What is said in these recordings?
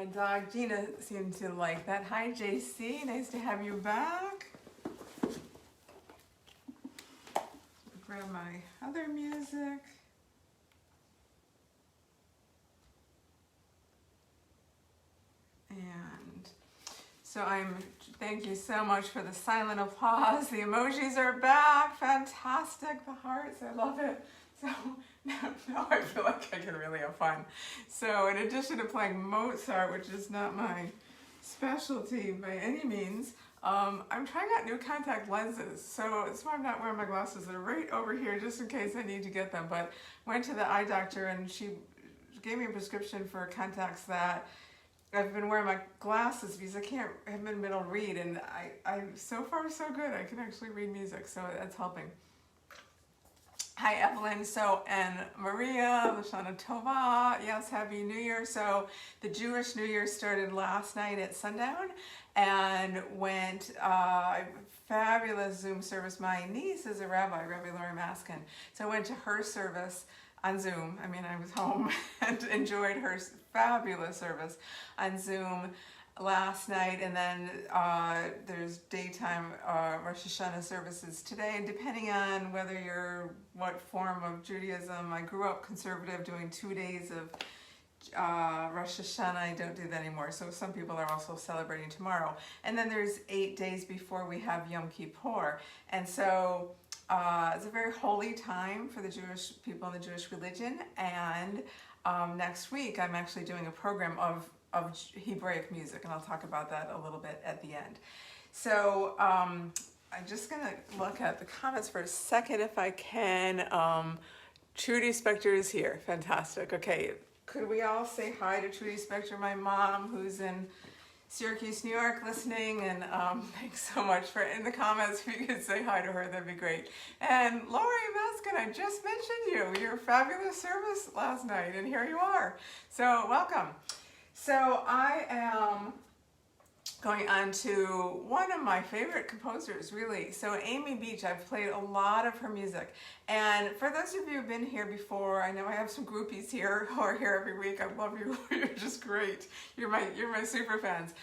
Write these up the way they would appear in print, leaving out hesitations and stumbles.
My dog Gina seemed to like that. Hi JC, nice to have you back. Grab my other music. And so thank you so much for the silent applause. The emojis are back, fantastic, the hearts, I love it. So now I feel like I can really have fun. So in addition to playing Mozart, which is not my specialty by any means, I'm trying out new contact lenses. So that's why I'm not wearing my glasses. They're right over here just in case I need to get them. But went to the eye doctor and she gave me a prescription for contacts that I've been wearing my glasses because I haven't been able to read, and I so far so good. I can actually read music, so that's helping. Hi Evelyn, and Maria, Lashana Tova, yes, Happy New Year. So the Jewish New Year started last night at sundown and went fabulous Zoom service. My niece is a rabbi, Rabbi Lori Maskin, so I went to her service on Zoom. I mean, I was home and enjoyed her fabulous service on Zoom last night, and then there's daytime Rosh Hashanah services today, and depending on what form of Judaism. I grew up conservative, doing 2 days of Rosh Hashanah. I don't do that anymore, so some people are also celebrating tomorrow. And then there's 8 days before we have Yom Kippur, and so it's a very holy time for the Jewish people in the Jewish religion. And next week I'm actually doing a program of Hebraic music, and I'll talk about that a little bit at the end. So I'm just gonna look at the comments for a second if I can. Trudy Spector is here, fantastic. Okay, could we all say hi to Trudy Spector, my mom, who's in Syracuse, New York, listening, and thanks so much for in the comments. If you could say hi to her, that'd be great. And Lori Maskin, I just mentioned your fabulous service last night, and here you are. So welcome. So I am going on to one of my favorite composers, really. So Amy Beach, I've played a lot of her music. And for those of you who've been here before, I know I have some groupies here who are here every week. I love you. You're just great. You're my super fans.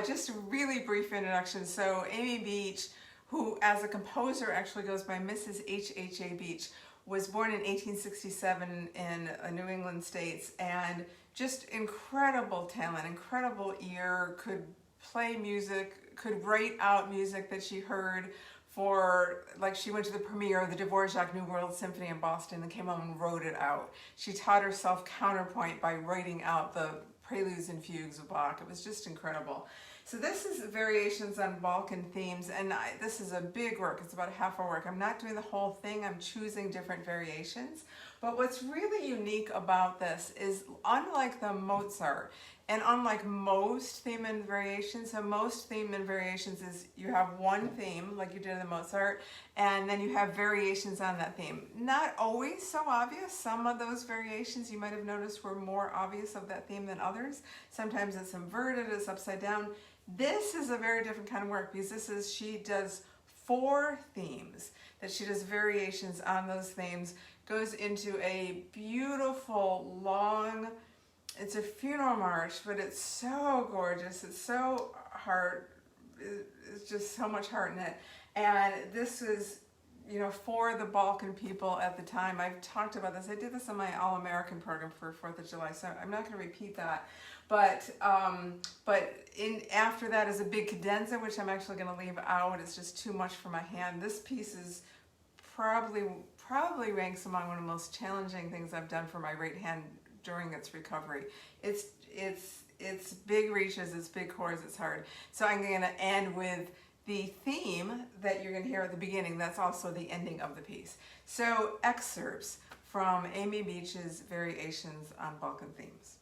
Just a really brief introduction. So Amy Beach, who as a composer actually goes by Mrs. H.H.A. Beach, was born in 1867 in New England states, and just incredible talent, incredible ear, could play music, could write out music that she heard for, like she went to the premiere of the Dvorak New World Symphony in Boston and came home and wrote it out. She taught herself counterpoint by writing out the preludes and fugues of Bach. It was just incredible. So this is variations on Balkan themes, and this is a big work. It's about a half-hour work. I'm not doing the whole thing. I'm choosing different variations. But what's really unique about this is, unlike the Mozart, and unlike most theme and variations, so most theme and variations is you have one theme, like you did in the Mozart, and then you have variations on that theme. Not always so obvious. Some of those variations you might have noticed were more obvious of that theme than others. Sometimes it's inverted, it's upside down. This is a very different kind of work because she does 4 themes, that she does variations on those themes, goes into a beautiful, long, it's a funeral march, but it's so gorgeous, it's so it's just so much heart in it. And this is, for the Balkan people at the time. I've talked about this. I did this on my All-American program for 4th of July, so I'm not going to repeat that. But after that is a big cadenza, which I'm actually going to leave out. It's just too much for my hand. This piece is probably ranks among one of the most challenging things I've done for my right hand during its recovery. It's big reaches, it's big chords, it's hard. So I'm going to end with the theme that you're going to hear at the beginning. That's also the ending of the piece. So excerpts from Amy Beach's variations on Balkan themes.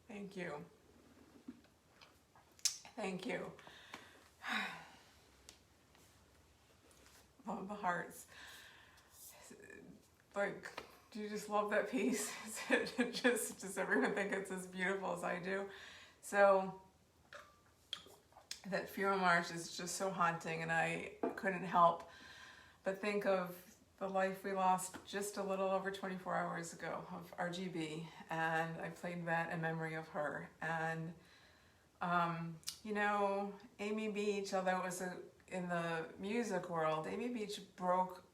Thank you. Thank you. Love the hearts. Like, do you just love that piece? Does everyone think it's as beautiful as I do? So, that funeral march is just so haunting, and I couldn't help but think of the life we lost just a little over 24 hours ago of RGB, and I played that in memory of her. And you know, Amy Beach, although it was in the music world, Amy Beach broke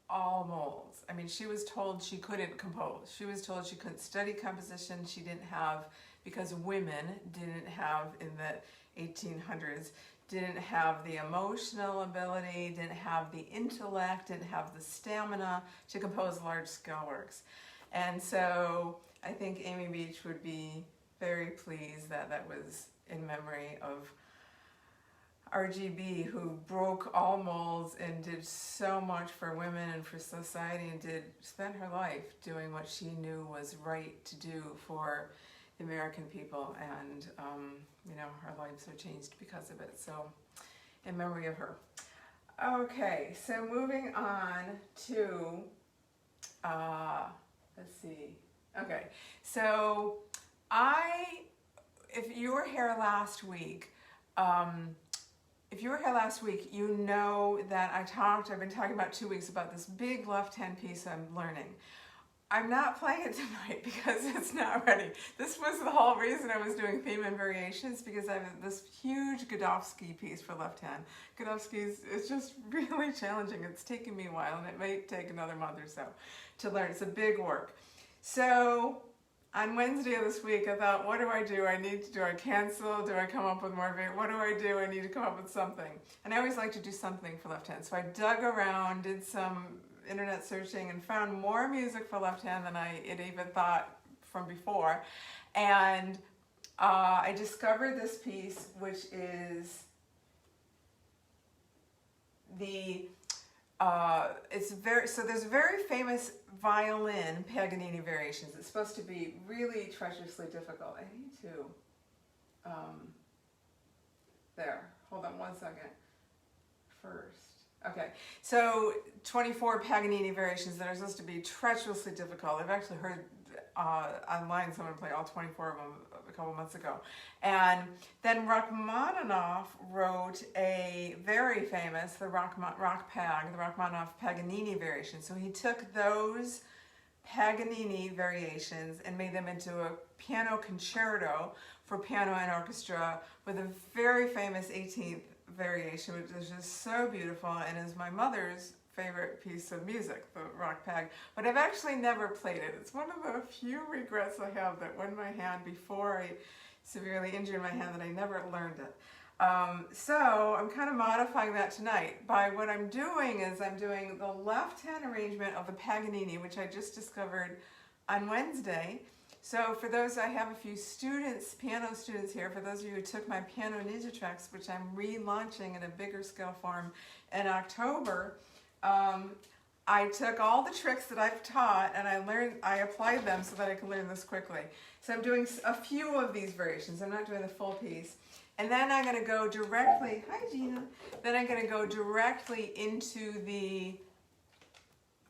all molds. I mean, she was told she couldn't compose. She was told she couldn't study composition. She didn't have, because women didn't have in the 1800s, didn't have the emotional ability, didn't have the intellect, didn't have the stamina to compose large-scale works. And so I think Amy Beach would be very pleased that that was in memory of RGB, who broke all molds and did so much for women and for society, and spent her life doing what she knew was right to do for the American people. And you know, her lives are changed because of it. So, in memory of her. Okay, so moving on to, let's see. Okay, so if you were here last week, you know that I've been talking about 2 weeks about this big left-hand piece I'm learning. I'm not playing it tonight because it's not ready. This was the whole reason I was doing Theme and Variations, because I have this huge Godowsky piece for left hand. Godowsky's is just really challenging. It's taken me a while, and it may take another month or so to learn. It's a big work. So on Wednesday of this week, I thought, what do? Do I cancel? Do I come up with more? What do? I need to come up with something. And I always like to do something for left hand. So I dug around, did some internet searching, and found more music for left hand than I had even thought from before. And I discovered this piece, which is there's a very famous violin Paganini Variations. It's supposed to be really treacherously difficult. I need to, there, hold on 1 second, first. Okay, so 24 Paganini Variations that are supposed to be treacherously difficult. I've actually heard online someone play all 24 of them a couple months ago. And then Rachmaninoff wrote a very famous, the Rachmaninoff Paganini Variation. So he took those Paganini Variations and made them into a piano concerto for piano and orchestra with a very famous 18th variation, which is just so beautiful and is my mother's favorite piece of music, the rock pag. But I've actually never played it. It's one of the few regrets I have that when my hand, before I severely injured my hand, that I never learned it. So I'm kind of modifying that tonight. By what I'm doing is I'm doing the left hand arrangement of the Paganini, which I just discovered on Wednesday. So for those, I have a few students, piano students here, for those of you who took my Piano Ninja Tracks, which I'm relaunching in a bigger scale form in October, I took all the tricks that I've taught and I applied them so that I can learn this quickly. So I'm doing a few of these variations. I'm not doing the full piece. And then I'm going to go directly, hi Gina, then I'm going to go directly into the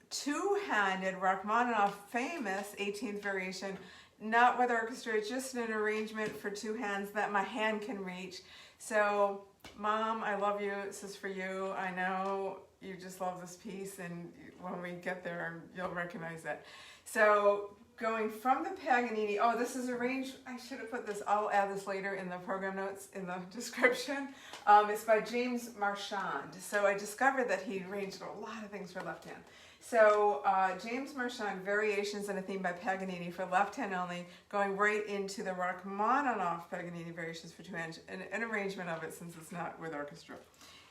two-handed Rachmaninoff famous 18th variation, not with orchestra, it's just an arrangement for two hands that my hand can reach. So, Mom, I love you, this is for you. I know you just love this piece, and when we get there, you'll recognize it. So, going from the Paganini, oh, this is arranged, I should have put this, I'll add this later in the program notes in the description. It's by James Marcia. So I discovered that he arranged a lot of things for left hand. So James Marcia, Variations on a Theme by Paganini for left hand only, going right into the Rachmaninoff Paganini Variations for two hands, an arrangement of it since it's not with orchestra.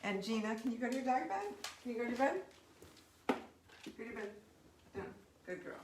And Gina, can you go to your bed? Can you go to your bed? Go to your bed. Down. Good girl.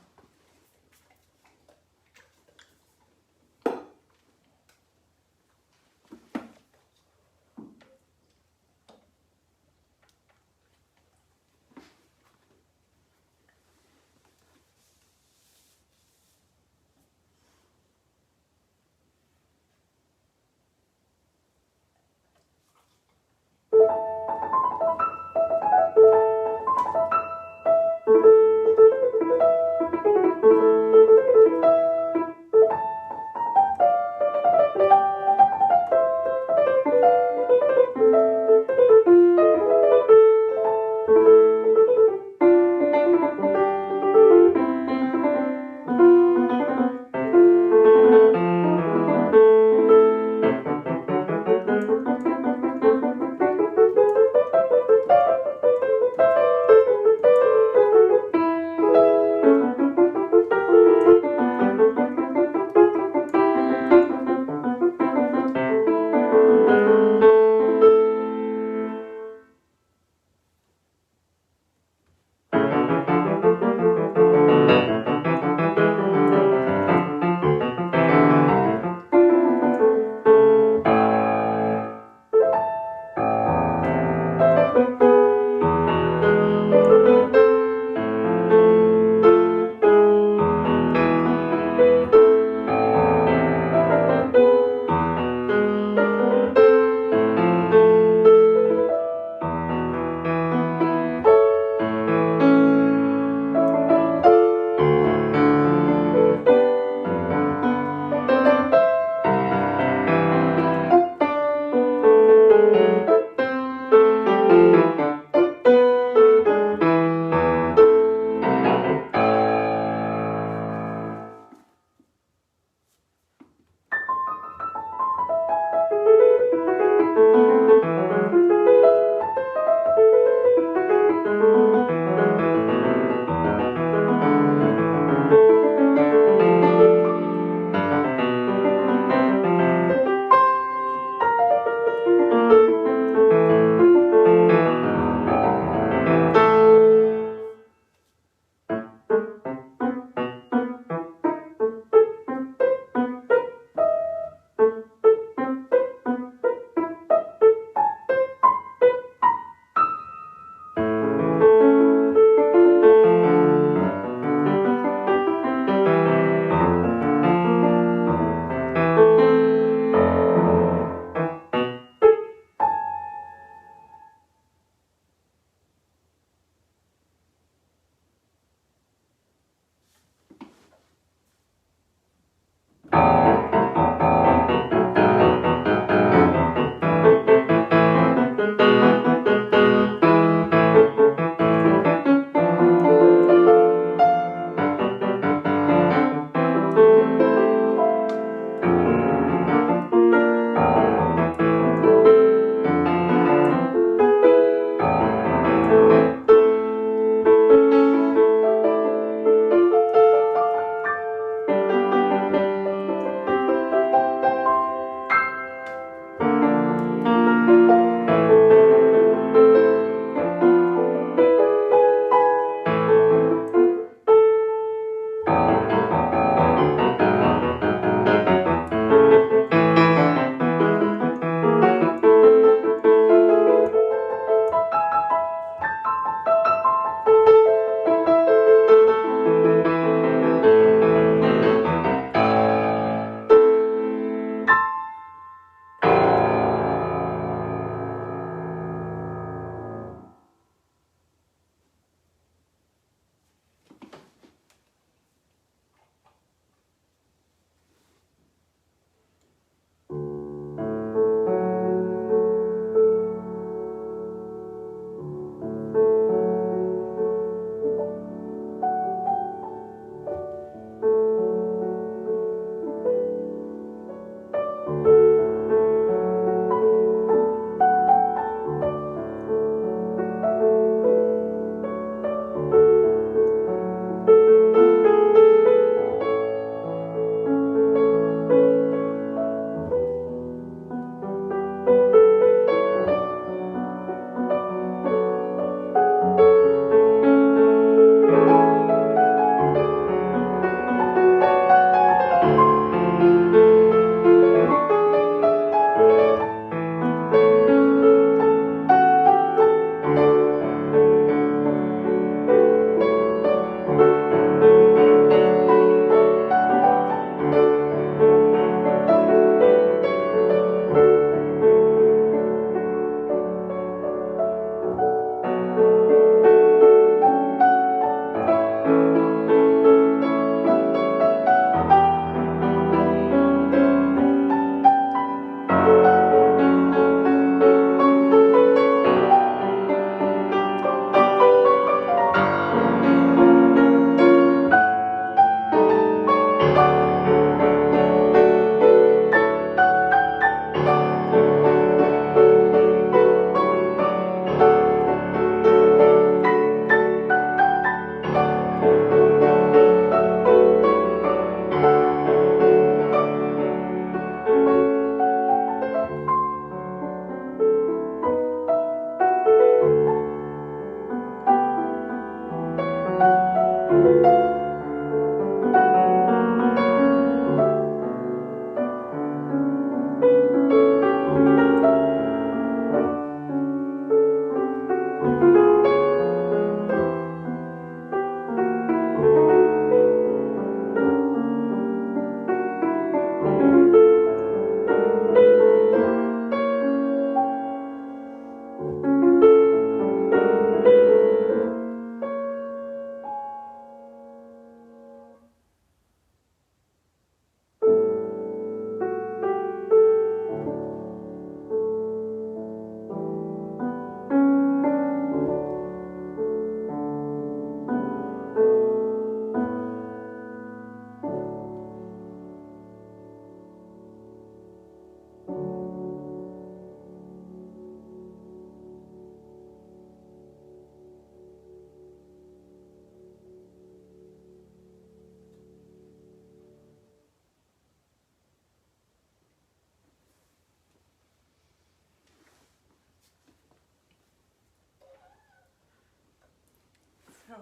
So,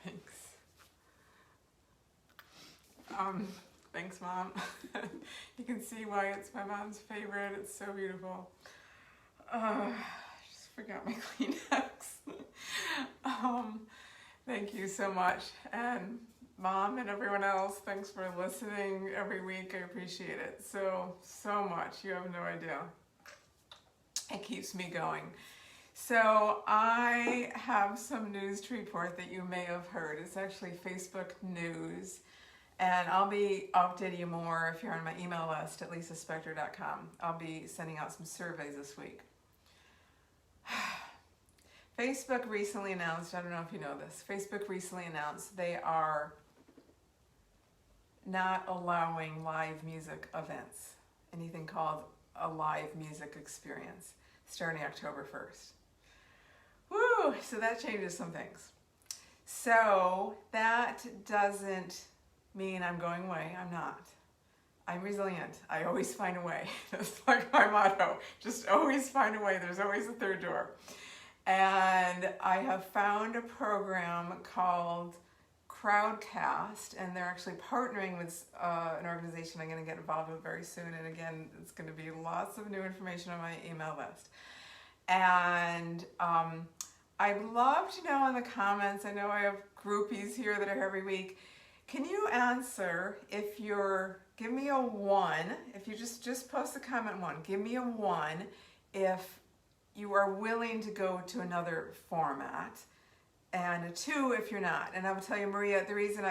thanks. Thanks, Mom. You can see why it's my mom's favorite. It's so beautiful. I just forgot my Kleenex. Thank you so much. And Mom and everyone else, thanks for listening every week. I appreciate it so much. You have no idea. It keeps me going. So I have some news to report that you may have heard. It's actually Facebook news. And I'll be updating you more if you're on my email list at lisaspector.com. I'll be sending out some surveys this week. Facebook recently announced, I don't know if you know this, Facebook recently announced they are not allowing live music events, anything called a live music experience, starting October 1st. Woo! So that changes some things. So that doesn't mean I'm going away. I'm not. I'm resilient. I always find a way. That's like my motto. Just always find a way. There's always a third door. And I have found a program called Crowdcast, and they're actually partnering with an organization I'm going to get involved with very soon. And again, it's going to be lots of new information on my email list. And I'd love to know in the comments, I know I have groupies here that are here every week, can you answer if you're, give me a 1, if you just post a comment 1, give me a 1 if you are willing to go to another format, and a 2 if you're not. And I will tell you, Maria, the reason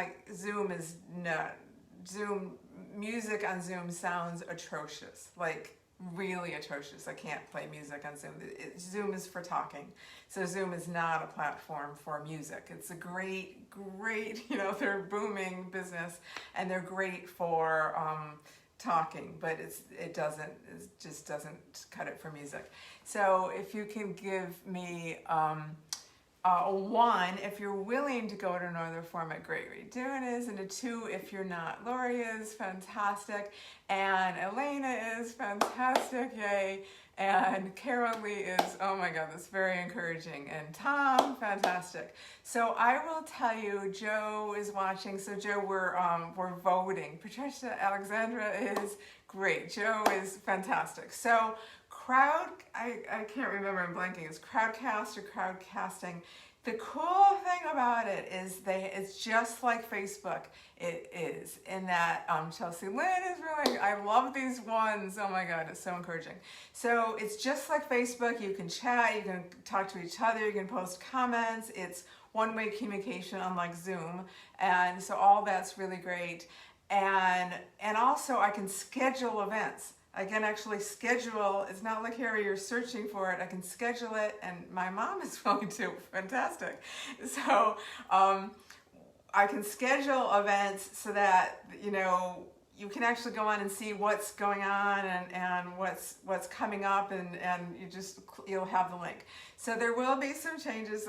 music on Zoom sounds atrocious, like really atrocious. I can't play music on Zoom. Zoom is for talking. So Zoom is not a platform for music. It's a great, they're a booming business and they're great for talking, but it just doesn't cut it for music. So if you can give me a 1 if you're willing to go to another format, great, what you're doing is, and a 2 if you're not. Lori is fantastic, and Elena is fantastic, yay, and Carol Lee is, oh my God, that's very encouraging, and Tom, fantastic. So I will tell you, Joe is watching, so Joe, we're voting. Patricia Alexandra is great. Joe is fantastic. So I can't remember, I'm blanking, it's Crowdcast or Crowdcasting. The cool thing about it is it's just like Facebook. It is, in that Chelsea Lynn is really, I love these ones. Oh my God, it's so encouraging. So it's just like Facebook. You can chat, you can talk to each other, you can post comments. It's one-way communication, unlike Zoom. And so all that's really great. And also I can schedule events. I can actually schedule, it's not like Harry, you're searching for it. I can schedule it, and my mom is willing to. Fantastic. So I can schedule events so that, you can actually go on and see what's going on and what's coming up, and you'll have the link. So there will be some changes.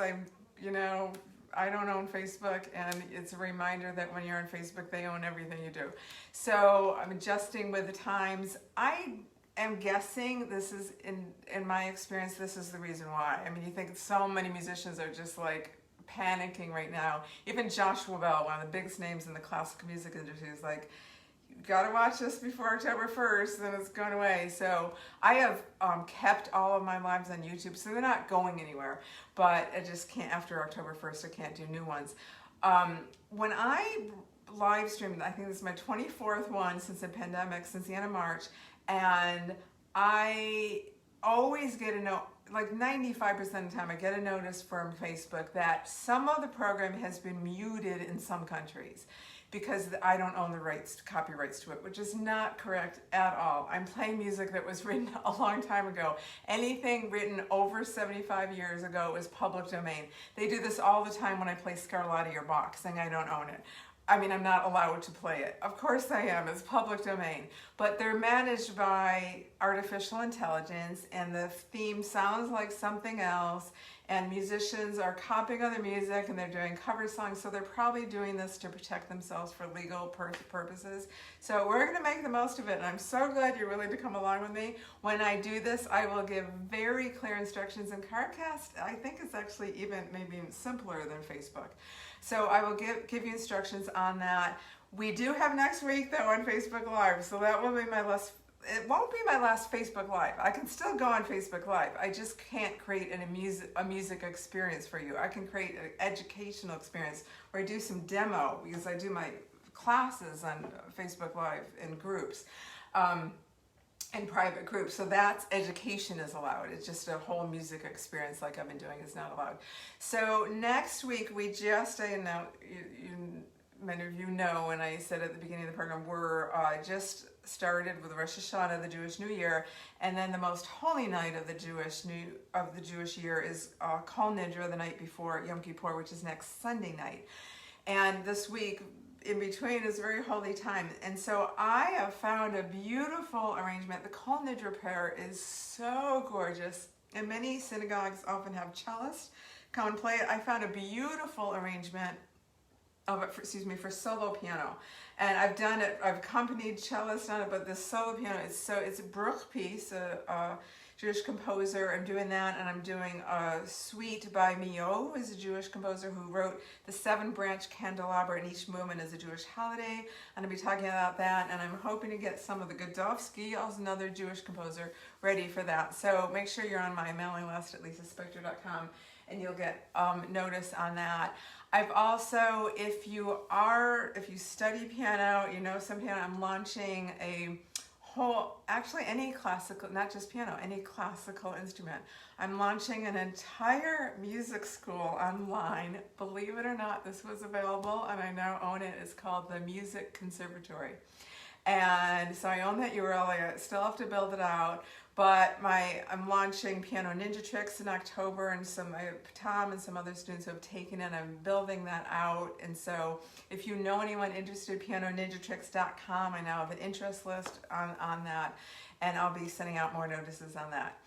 I don't own Facebook, and it's a reminder that when you're on Facebook, they own everything you do. So I'm adjusting with the times. I am guessing this is, in my experience, this is the reason why. I mean, you think so many musicians are just like panicking right now. Even Joshua Bell, one of the biggest names in the classical music industry, is like, gotta watch this before October 1st, then it's gone away. So I have kept all of my lives on YouTube, so they're not going anywhere. But I just can't, after October 1st, I can't do new ones. When I live streamed, I think this is my 24th one since the pandemic, since the end of March, and I always get a note, like 95% of the time I get a notice from Facebook that some of the program has been muted in some countries because I don't own the rights, copyrights to it, which is not correct at all. I'm playing music that was written a long time ago. Anything written over 75 years ago is public domain. They do this all the time when I play Scarlatti or Bach, saying I don't own it. I mean, I'm not allowed to play it. Of course I am, it's public domain. But they're managed by artificial intelligence, and the theme sounds like something else, and musicians are copying other music, and they're doing cover songs, so they're probably doing this to protect themselves for legal purposes. So we're gonna make the most of it, and I'm so glad you're willing to come along with me. When I do this, I will give very clear instructions, and Cardcast, I think it's actually maybe even simpler than Facebook. So I will give you instructions on that. We do have next week though on Facebook Live, so that will be my last, it won't be my last Facebook Live. I can still go on Facebook Live. I just can't create a music experience for you. I can create an educational experience where I do some demo, because I do my classes on Facebook Live in groups. In private groups, so that's education is allowed. It's just a whole music experience like I've been doing is not allowed. So next week we just, I know many of you know, and I said at the beginning of the program, we're just started with Rosh Hashanah, the Jewish New Year, and then the most holy night of the Jewish year is Kol Nidra, the night before Yom Kippur, which is next Sunday night. And this week in between is a very holy time, and so I have found a beautiful arrangement. The Kol Nidra prayer is so gorgeous, and many synagogues often have cellists come and play it. I found a beautiful arrangement of it, for solo piano, and I've done it. I've accompanied cellists on it, but the solo piano is it's a Bruch piece, a Jewish composer. I'm doing that, and I'm doing a suite by Mio, who is a Jewish composer who wrote the 7-branch candelabra, and each movement is a Jewish holiday. I'm going to be talking about that, and I'm hoping to get some of the Godowski, also another Jewish composer, ready for that. So make sure you're on my mailing list at lisaspector.com, and you'll get notice on that. I've also, if you study piano, you know some piano, I'm launching a actually any classical, not just piano, any classical instrument. I'm launching an entire music school online. Believe it or not, this was available and I now own it. It's called the Music Conservatory. And so I own that URL. I still have to build it out, but I'm launching Piano Ninja Tricks in October, and Tom and some other students who have taken it. I'm building that out, and so if you know anyone interested, pianoninjatricks.com. I now have an interest list on that, and I'll be sending out more notices on that.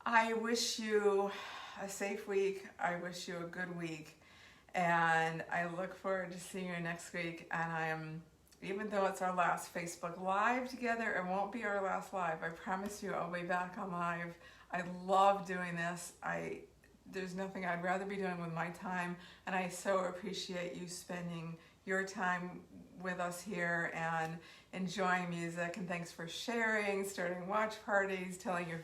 I wish you a safe week. I wish you a good week, and I look forward to seeing you next week. And even though it's our last Facebook Live together, it won't be our last live. I promise you I'll be back on live. I love doing this. There's nothing I'd rather be doing with my time, and I so appreciate you spending your time with us here and enjoying music. And thanks for sharing, starting watch parties, telling your